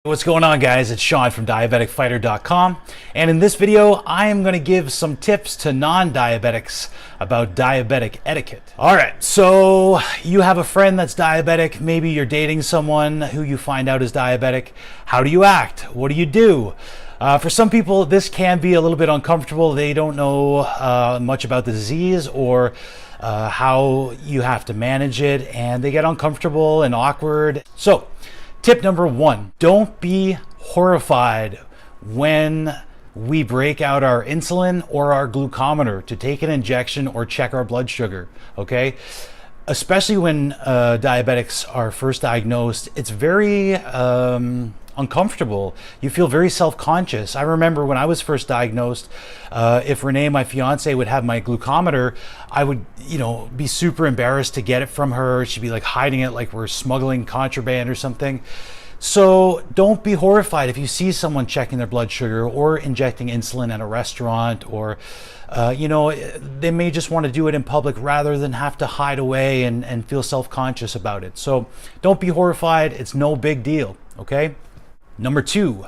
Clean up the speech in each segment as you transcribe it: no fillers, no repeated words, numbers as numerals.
What's going on, guys? It's Sean from diabeticfighter.com, and in this video I am going to give some tips to non-diabetics about diabetic etiquette. Alright, so you have a friend that's diabetic, maybe you're dating someone who you find out is diabetic. How do you act? What do you do? For some people this can be a little bit uncomfortable. They don't know much about the disease or how you have to manage it, and they get uncomfortable and awkward. So tip number one, don't be horrified when we break out our insulin or our glucometer to take an injection or check our blood sugar, okay? Especially when diabetics are first diagnosed, it's very uncomfortable. You feel very self-conscious. I remember when I was first diagnosed, if Renee, my fiance, would have my glucometer, I would, be super embarrassed to get it from her. She'd be like hiding it like we're smuggling contraband or something. So don't be horrified if you see someone checking their blood sugar or injecting insulin at a restaurant, or they may just want to do it in public rather than have to hide away and feel self-conscious about it. So don't be horrified. It's no big deal, okay? Number two,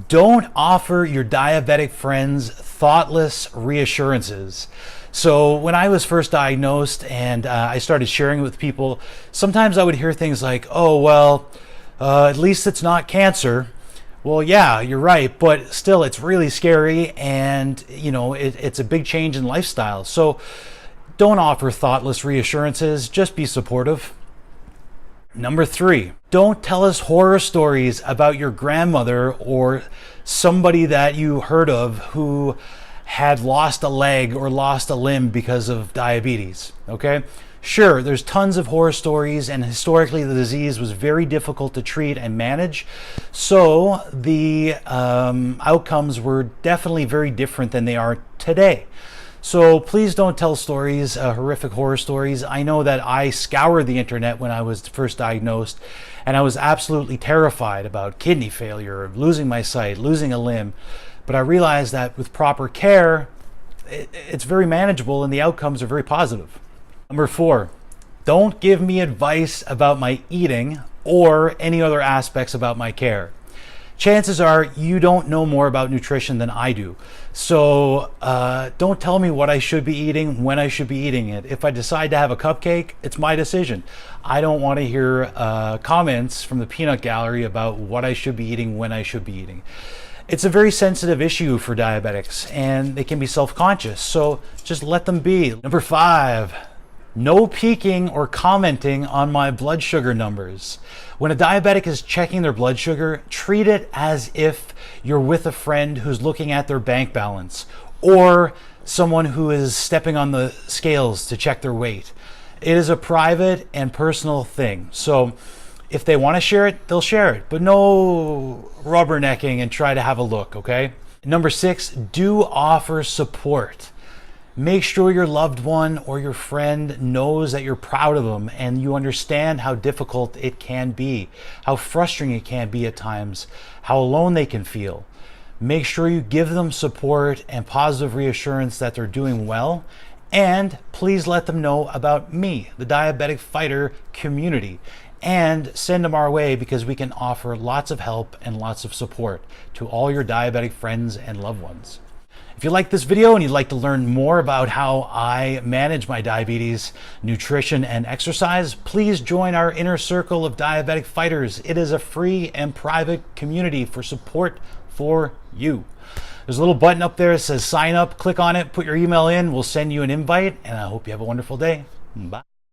don't offer your diabetic friends thoughtless reassurances. So when I was first diagnosed and I started sharing it with people, sometimes I would hear things like, oh, well, at least it's not cancer. Well, yeah, you're right, but still it's really scary, and it's a big change in lifestyle. So don't offer thoughtless reassurances, just be supportive. Number three, don't tell us horror stories about your grandmother or somebody that you heard of who had lost a leg or lost a limb because of diabetes, okay? Sure, there's tons of horror stories, and historically the disease was very difficult to treat and manage. So the outcomes were definitely very different than they are today. So please don't tell stories, horrific horror stories. I know that I scoured the internet when I was first diagnosed, and I was absolutely terrified about kidney failure, losing my sight, losing a limb. But I realized that with proper care, it's very manageable and the outcomes are very positive. Number four, don't give me advice about my eating or any other aspects about my care. Chances are you don't know more about nutrition than I do. So don't tell me what I should be eating, when I should be eating it. If I decide to have a cupcake, it's my decision. I don't want to hear comments from the peanut gallery about what I should be eating, when I should be eating. It's a very sensitive issue for diabetics, and they can be self-conscious. So just let them be. Number five, no peeking or commenting on my blood sugar numbers. When a diabetic is checking their blood sugar, treat it as if you're with a friend who's looking at their bank balance, or someone who is stepping on the scales to check their weight. It is a private and personal thing. So if they want to share it, they'll share it, but no rubbernecking and try to have a look, okay? Number six, do offer support. Make sure your loved one or your friend knows that you're proud of them and you understand how difficult it can be, how frustrating it can be at times, how alone they can feel. Make sure you give them support and positive reassurance that they're doing well, and please let them know about me, the Diabetic Fighter community, and send them our way, because we can offer lots of help and lots of support to all your diabetic friends and loved ones. If you like this video and you'd like to learn more about how I manage my diabetes, nutrition, and exercise, please join our inner circle of diabetic fighters. It is a free and private community for support for you. There's a little button up there that says sign up. Click on it, put your email in, we'll send you an invite, and I hope you have a wonderful day. Bye.